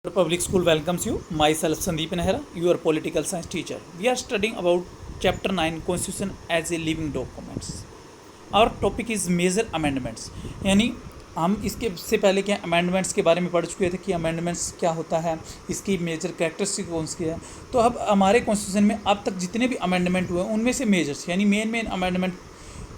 Public School welcomes you. Myself Sandeep Nehra, your political science teacher. We are studying about Chapter 9 Constitution as a Living Documents. Our topic is Major Amendments. यानी हम इसके से पहले क्या amendments के बारे में पढ़ चुके थे कि अमेंडमेंट्स क्या होता है, इसकी मेजर कैरेक्टरिस्टिक कौन सी है। तो अब हमारे कॉन्स्टिट्यूशन में अब तक जितने भी अमेंडमेंट हुए उनमें से मेजर्स यानी मेन अमेंडमेंट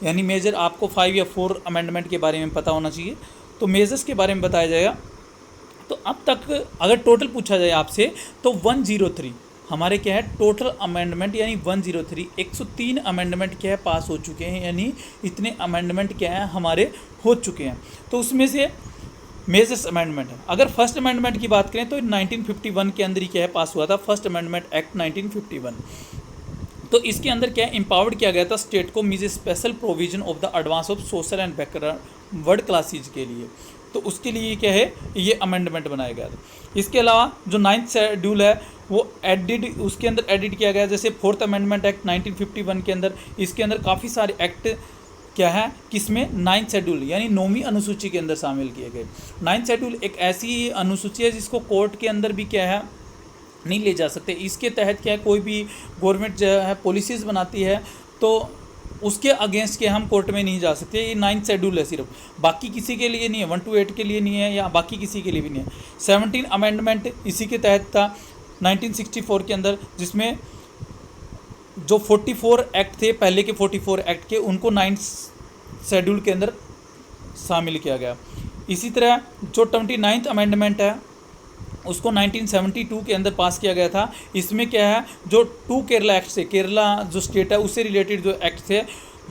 यानी मेजर आपको 5 या 4 अमेंडमेंट के बारे में पता होना चाहिए। तो मेजर्स के बारे में बताया जाएगा। तो अब तक अगर टोटल पूछा जाए आपसे तो 103 हमारे क्या है टोटल अमेंडमेंट यानी 103 103 अमेंडमेंट क्या है पास हो चुके हैं, यानी इतने अमेंडमेंट क्या है हमारे हो चुके हैं। तो उसमें से मेजर्स अमेंडमेंट है। अगर फर्स्ट अमेंडमेंट की बात करें तो 1951 के अंदर ही क्या है पास हुआ था, फर्स्ट अमेंडमेंट एक्ट 1951। तो इसके अंदर क्या है एम्पावर्ड किया गया था स्टेट को मीज special provision of the advance of social and backward classes के लिए। तो उसके लिए क्या है ये अमेंडमेंट बनाया गया था। इसके अलावा जो 9th शेड्यूल है वो उसके अंदर एडिट किया गया, जैसे 4th अमेंडमेंट एक्ट 1951 के अंदर इसके अंदर काफ़ी सारे एक्ट क्या है किसमें 9th शेड्यूल यानी 9वीं अनुसूची के अंदर शामिल किए गए। 9th शेड्यूल एक ऐसी अनुसूची है जिसको कोर्ट के अंदर भी क्या है नहीं ले जा सकते। इसके तहत क्या है कोई भी गवर्नमेंट जो है पॉलिसीज़ बनाती है तो उसके अगेंस्ट के हम कोर्ट में नहीं जा सकते। ये 9th शेड्यूल है, सिर्फ बाकी किसी के लिए नहीं है, 1 to 8 के लिए नहीं है या बाकी किसी के लिए भी नहीं है। 17 अमेंडमेंट इसी के तहत था 1964 के अंदर, जिसमें जो 44 एक्ट थे पहले के 44 एक्ट के उनको 9th शेड्यूल के अंदर शामिल किया गया। इसी तरह जो 29th अमेंडमेंट है उसको 1972 के अंदर पास किया गया था। इसमें क्या है जो 2 केरला एक्ट से, केरला जो स्टेट है उससे रिलेटेड जो एक्ट थे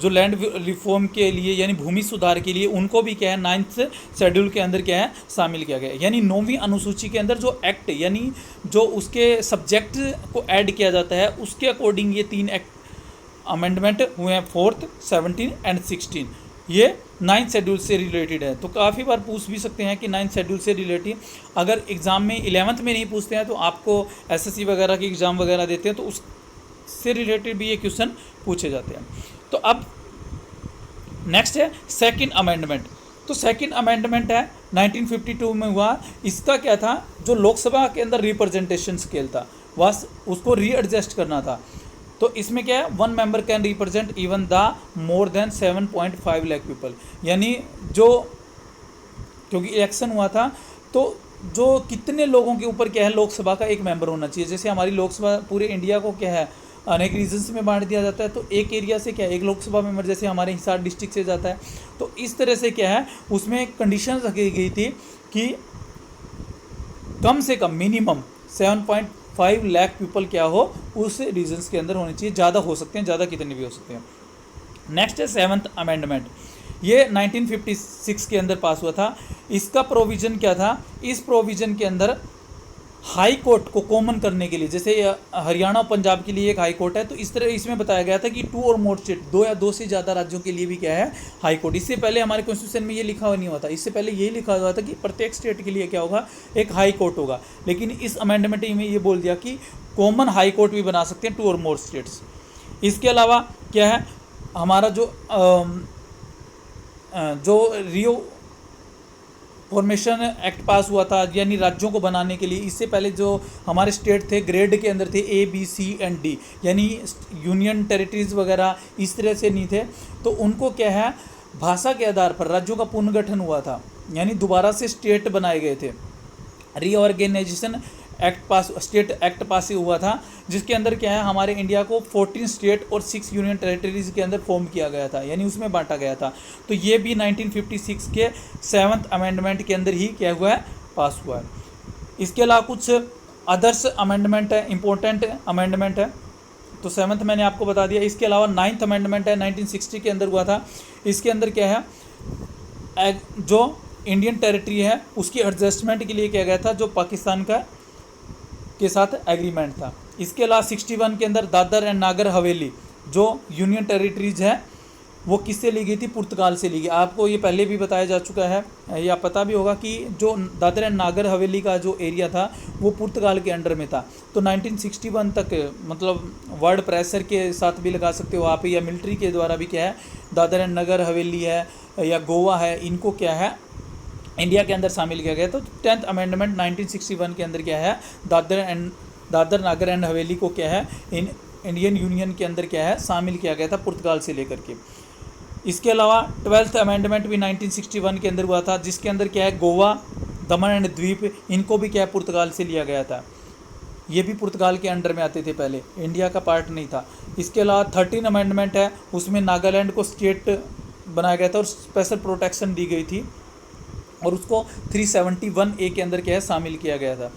जो लैंड रिफॉर्म के लिए यानी भूमि सुधार के लिए, उनको भी क्या है 9th शेड्यूल के अंदर क्या है शामिल किया गया। यानी 9वीं अनुसूची के अंदर जो एक्ट यानी जो उसके सब्जेक्ट को ऐड किया जाता है उसके अकॉर्डिंग ये 3 एक्ट अमेंडमेंट हुए हैं, 4th 17 एंड 16। ये 9th शेड्यूल से रिलेटेड है। तो काफ़ी बार पूछ भी सकते हैं कि 9th शेड्यूल से रिलेटेड अगर एग्ज़ाम में 11th में नहीं पूछते हैं तो आपको एसएससी वगैरह के एग्ज़ाम वगैरह देते हैं तो उससे रिलेटेड भी ये क्वेश्चन पूछे जाते हैं। तो अब नेक्स्ट है सेकंड अमेंडमेंट। तो सेकंड अमेंडमेंट है 1952 में हुआ। इसका क्या था जो लोकसभा के अंदर रिप्रेजेंटेशन स्केल था बस उसको रीएडजस्ट करना था। तो इसमें क्या है 1 member can represent even the more than 7.5 lakh people, यानी जो क्योंकि इलेक्शन हुआ था तो जो कितने लोगों के ऊपर क्या है लोकसभा का एक मेंबर होना चाहिए। जैसे हमारी लोकसभा पूरे इंडिया को क्या है अनेक रीजन्स में बांट दिया जाता है, तो एक एरिया से क्या है एक लोकसभा मेंबर जैसे हमारे हिसार डिस्ट्रिक्ट से जाता है तो इस तरह से क्या है उसमें कंडीशन रखी गई थी कि कम से कम मिनिमम 7.5 लाख पीपल क्या हो उस रीजन्स के अंदर होने चाहिए। ज़्यादा हो सकते हैं, ज़्यादा कितने भी हो सकते हैं। नेक्स्ट है 7th अमेंडमेंट। ये 1956 के अंदर पास हुआ था। इसका प्रोविज़न क्या था, इस प्रोविज़न के अंदर हाई कोर्ट को कॉमन करने के लिए, जैसे हरियाणा और पंजाब के लिए एक हाई कोर्ट है तो इस तरह इसमें बताया गया था कि 2 और मोर स्टेट 2 या 2 से ज़्यादा राज्यों के लिए भी क्या है हाई कोर्ट। इससे पहले हमारे कॉन्स्टिट्यूशन में ये लिखा हुआ नहीं हुआ था, इससे पहले ये लिखा हुआ था कि प्रत्येक स्टेट के लिए क्या होगा एक हाई कोर्ट होगा। लेकिन इस अमेंडमेंट में ये बोल दिया कि कॉमन हाई कोर्ट भी बना सकते हैं 2 और मोर स्टेट्स। इसके अलावा क्या है हमारा जो रियो फॉर्मेशन एक्ट पास हुआ था यानी राज्यों को बनाने के लिए। इससे पहले जो हमारे स्टेट थे ग्रेड के अंदर थे A, B, C and D, यानी यूनियन टेरिटरीज वगैरह इस तरह से नहीं थे। तो उनको क्या है भाषा के आधार पर राज्यों का पुनर्गठन हुआ था, यानी दोबारा से स्टेट बनाए गए थे। रीऑर्गेनाइजेशन स्टेट एक्ट पास हुआ था जिसके अंदर क्या है हमारे इंडिया को 14 स्टेट और 6 यूनियन टेरिटरीज के अंदर फॉर्म किया गया था, यानी उसमें बांटा गया था। तो ये भी 1956 के 7th अमेंडमेंट के अंदर ही क्या हुआ है पास हुआ है। इसके अलावा कुछ अदर्स अमेंडमेंट है, इम्पोर्टेंट अमेंडमेंट है। तो 7th मैंने आपको बता दिया। इसके अलावा 9th अमेंडमेंट है 1960 के अंदर हुआ था। इसके अंदर क्या है जो इंडियन टेरिटरी है उसकी एडजस्टमेंट के लिए किया गया था जो पाकिस्तान के साथ एग्रीमेंट था। इसके अलावा 61 के अंदर दादर एंड नागर हवेली जो यूनियन टेरिटरीज है वो किससे ली गई थी, पुर्तगाल से ली गई। आपको ये पहले भी बताया जा चुका है या पता भी होगा कि जो दादर एंड नागर हवेली का जो एरिया था वो पुर्तगाल के अंडर में था। तो 1961 तक मतलब वर्ड प्रेशर के साथ भी लगा सकते हो आप या मिलिट्री के द्वारा भी क्या है दादर एंड नगर हवेली है या गोवा है इनको क्या है इंडिया के अंदर शामिल किया गया। तो 10th अमेंडमेंट 1961 के अंदर क्या है, दादर नागर एंड हवेली को क्या है इंडियन यूनियन के अंदर क्या है शामिल किया गया था पुर्तगाल से लेकर के। इसके अलावा 12th अमेंडमेंट भी 1961 के अंदर हुआ था, जिसके अंदर क्या है गोवा, दमन एंड द्वीप, इनको भी क्या है पुर्तगाल से लिया गया था। ये भी पुर्तगाल के अंडर में आते थे, पहले इंडिया का पार्ट नहीं था। इसके अलावा 13 अमेंडमेंट है, उसमें नागालैंड को स्टेट बनाया गया था और स्पेशल प्रोटेक्शन दी गई थी, और उसको 371A के अंदर क्या है शामिल किया गया था।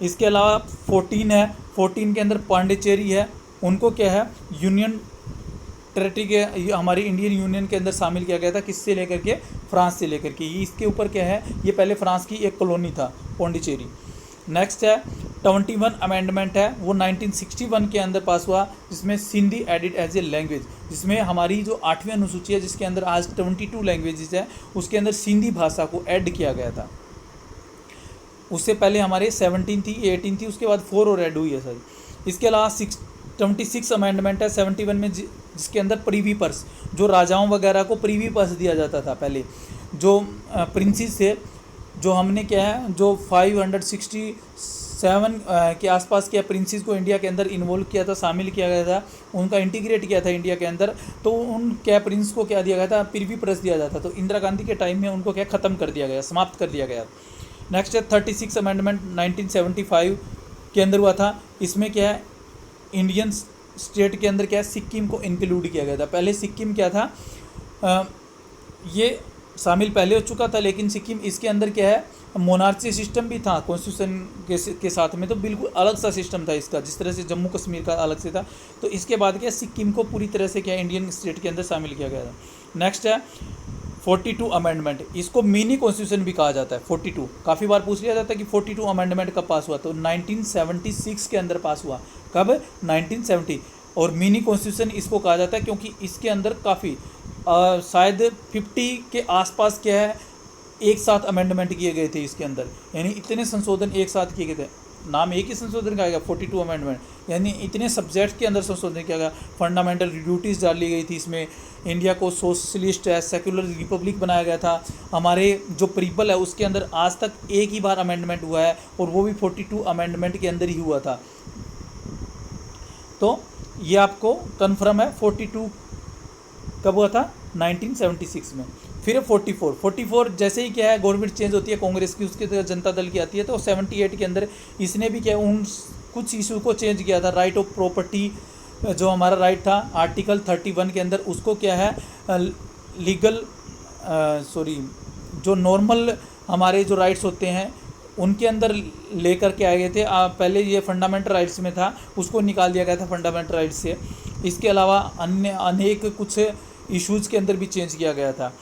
इसके अलावा 14 है, 14 के अंदर पांडिचेरी है, उनको क्या है यूनियन टेरिटरी के हमारी इंडियन यूनियन के अंदर शामिल किया गया था। किससे लेकर के, फ्रांस से लेकर के। ये इसके ऊपर क्या है, ये पहले फ्रांस की एक कॉलोनी था पांडिचेरी। नेक्स्ट है 21 अमेंडमेंट है, वो 1961 के अंदर पास हुआ, जिसमें Sindhi added as a language, जिसमें हमारी जो 8वीं अनुसूची है जिसके अंदर आज 22 लैंग्वेजेस है, उसके अंदर सिंधी भाषा को ऐड किया गया था। उससे पहले हमारे 17 थी, 18 थी, उसके बाद 4 और ऐड हुई है सर। इसके अलावा 26 अमेंडमेंट है 71 में, जिसके अंदर प्रीवी पर्स, जो राजाओं वगैरह को प्रीवी पर्स दिया जाता था पहले, जो प्रिंसेस थे, जो हमने क्या है जो 567 के आसपास क्या प्रिंसेस को इंडिया के अंदर इन्वॉल्व किया था, शामिल किया गया था, उनका इंटीग्रेट किया था इंडिया के अंदर। तो उन क्या प्रिंस को क्या दिया गया था, प्रीवी पर्स दिया जाता। तो इंदिरा गांधी के टाइम में उनको क्या ख़त्म कर दिया गया, समाप्त कर दिया गया। नेक्स्ट है 36 अमेंडमेंट 1975 के अंदर हुआ था। इसमें क्या है इंडियन स्टेट के अंदर क्या है सिक्किम को इंक्लूड किया गया था। पहले सिक्किम क्या था, ये शामिल पहले हो चुका था, लेकिन सिक्किम इसके अंदर क्या है मोनार्ची सिस्टम भी था कॉन्स्टिट्यूशन के साथ में, तो बिल्कुल अलग सा सिस्टम था इसका, जिस तरह से जम्मू कश्मीर का अलग से था। तो इसके बाद क्या सिक्किम को पूरी तरह से क्या इंडियन स्टेट के अंदर शामिल किया गया था। नेक्स्ट है 42 अमेंडमेंट, इसको मिनी कॉन्स्टिट्यूशन भी कहा जाता है। 42 काफ़ी बार पूछ लिया जाता है कि 42 अमेंडमेंट कब पास हुआ, तो 1976 के अंदर पास हुआ। कब, 1970। और मिनी कॉन्स्टिट्यूशन इसको कहा जाता है क्योंकि इसके अंदर काफ़ी शायद 50 के आसपास क्या है एक साथ अमेंडमेंट किए गए थे इसके अंदर, यानी इतने संशोधन एक साथ किए गए थे। नाम एक ही संशोधन का आएगा 42 अमेंडमेंट, यानी इतने सब्जेक्ट के अंदर संशोधन किया गया। फंडामेंटल ड्यूटीज़ डाली गई थी इसमें, इंडिया को सोशलिस्ट है सेक्युलर रिपब्लिक बनाया गया था। हमारे जो पीपल है उसके अंदर आज तक एक ही बार अमेंडमेंट हुआ है, और वो भी 42 अमेंडमेंट के अंदर ही हुआ था। तो ये आपको कन्फर्म है 42 कब हुआ था, 1976 में। फिर 44 जैसे ही क्या है गवर्नमेंट चेंज होती है कांग्रेस की, उसके तरह जनता दल की आती है, तो 78 के अंदर इसने भी क्या उन कुछ इशू को चेंज किया था। राइट ऑफ प्रॉपर्टी जो हमारा राइट था आर्टिकल 31 के अंदर, उसको क्या है जो नॉर्मल हमारे जो राइट्स होते हैं उनके अंदर लेकर के आए गए थे। पहले ये फंडामेंटल राइट्स में था, उसको निकाल दिया गया था फंडामेंटल राइट्स से। इसके अलावा अन्य अनेक कुछ इश्यूज़ के अंदर भी चेंज किया गया था।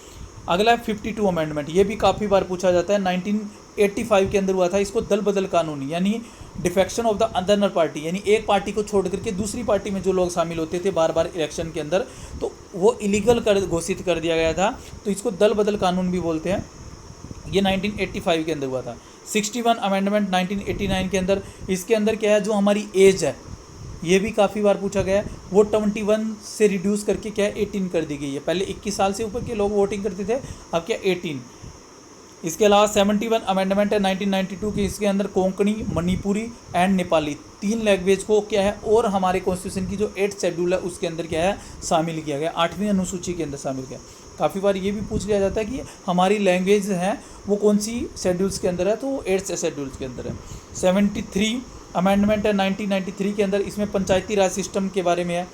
अगला है 52 अमेंडमेंट, ये भी काफ़ी बार पूछा जाता है। 1985 के अंदर हुआ था। इसको दल बदल कानून यानी defection of the other party, यानी एक पार्टी को छोड़ करके दूसरी पार्टी में जो लोग शामिल होते थे बार बार इलेक्शन के अंदर, तो वो इलीगल घोषित कर दिया गया था। तो इसको दल बदल कानून भी बोलते हैं। ये 1985 के अंदर हुआ था। 61 अमेंडमेंट 1989 के अंदर, इसके अंदर क्या है जो हमारी एज है ये भी काफ़ी बार पूछा गया है, वो 21 से रिड्यूस करके क्या है 18 कर दी गई है। पहले 21 साल से ऊपर के लोग वोटिंग करते थे, अब क्या 18। इसके अलावा 71 अमेंडमेंट है 1992 की, इसके अंदर कोंकणी, मणिपुरी एंड नेपाली 3 लैंग्वेज को क्या है और हमारे कॉन्स्टिट्यूशन की जो 8th शेड्यूल है उसके अंदर क्या है शामिल किया गया, 8वीं अनुसूची के अंदर शामिल किया। काफ़ी बार ये भी पूछ लिया जाता है कि हमारी लैंग्वेज हैं वो कौन सी शेड्यूल्स के अंदर है, तो वो 8th शेड्यूल्स के अंदर है। 73 अमेंडमेंट है 1993 के अंदर, इसमें पंचायती राज सिस्टम के बारे में है,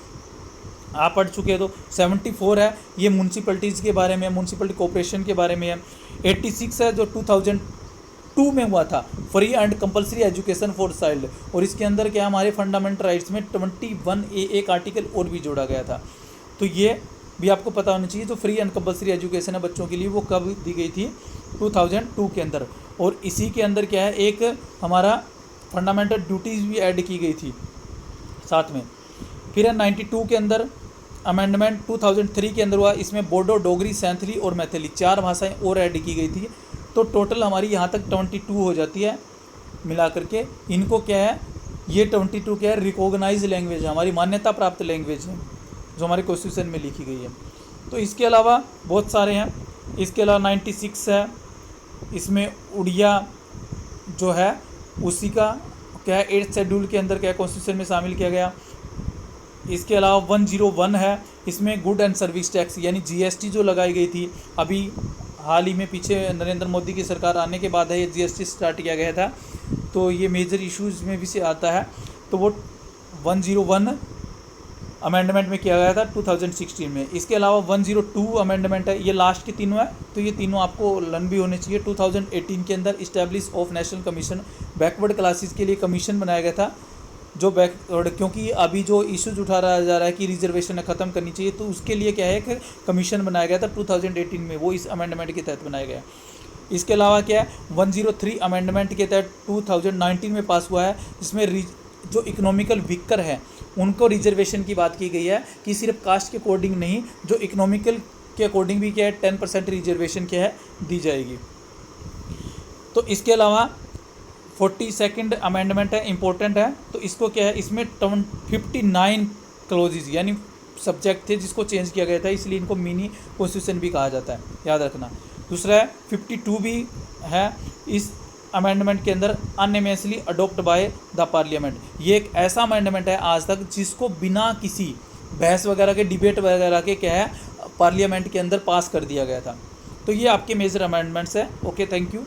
आप पढ़ चुके हैं। तो 74 है ये म्यूनसिपलिटीज़ के बारे में, म्यूनसिपलिटी कॉर्पोरेशन के बारे में है। 86 है जो 2002 में हुआ था, free and compulsory education for child, और इसके अंदर क्या हमारे फंडामेंटल राइट्स में 21A एक आर्टिकल और भी जोड़ा गया था। तो ये भी आपको पता होना चाहिए। जो फ्री एंड कंपलसरी एजुकेशन है बच्चों के लिए वो कब दी गई थी, 2002 के अंदर। और इसी के अंदर क्या है एक हमारा फंडामेंटल ड्यूटीज़ भी ऐड की गई थी साथ में। फिर है 92 के अंदर अमेंडमेंट 2003 के अंदर हुआ, इसमें बोडो, डोगरी, सैंथली और मैथिली 4 भाषाएं और ऐड की गई थी। तो टोटल हमारी यहाँ तक 22 हो जाती है मिला करके। इनको क्या है ये 22 क्या है रिकॉग्नाइज लैंग्वेज है, हमारी मान्यता प्राप्त लैंग्वेज है जो हमारे कॉन्स्टिट्यूशन में लिखी गई है। तो इसके अलावा बहुत सारे हैं। इसके अलावा 96 है इसमें उड़िया जो है उसी का क्या है 8th शेड्यूल के अंदर क्या कॉन्स्टिट्यूशन में शामिल किया गया। इसके अलावा 101 है, इसमें गुड एंड सर्विस टैक्स यानी जीएसटी जो लगाई गई थी, अभी हाल ही में पीछे नरेंद्र मोदी की सरकार आने के बाद है ये जीएसटी स्टार्ट किया गया था, तो ये मेजर इश्यूज में भी से आता है। तो वो 101 अमेंडमेंट में किया गया था 2016 में। इसके अलावा 102 अमेंडमेंट है, ये लास्ट के तीनों है, तो ये तीनों आपको लर्न भी होने चाहिए। 2018 के अंदर establish of national commission backward classes के लिए कमीशन बनाया गया था, जो बैकवर्ड, क्योंकि अभी जो इश्यूज उठा रहा जा रहा है कि रिजर्वेशन ख़त्म करनी चाहिए, तो उसके लिए क्या है कि कमीशन बनाया गया था 2018 में, वो इस अमेंडमेंट के तहत बनाया गया। इसके अलावा क्या है 103 अमेंडमेंट के तहत 2019 में पास हुआ है, जिसमें जो इकोनॉमिकल वीकर है उनको रिजर्वेशन की बात की गई है कि सिर्फ कास्ट के अकॉर्डिंग नहीं, जो इकोनॉमिकल के अकॉर्डिंग भी क्या है 10% रिजर्वेशन क्या है दी जाएगी। तो इसके अलावा 42nd अमेंडमेंट है, इम्पोर्टेंट है, तो इसको क्या है इसमें 59 क्लोजेज यानी सब्जेक्ट थे जिसको चेंज किया गया था, इसलिए इनको मिनी कॉन्स्टिट्यूशन भी कहा जाता है, याद रखना। दूसरा है 52 भी है, इस अमेंडमेंट के अंदर अनएमेसली अडोप्ट बाय द पार्लियामेंट, ये एक ऐसा अमेंडमेंट है आज तक जिसको बिना किसी बहस वगैरह के डिबेट वगैरह के क्या है पार्लियामेंट के अंदर पास कर दिया गया था। तो ये आपके मेजर अमेंडमेंट्स है। Okay, thank you.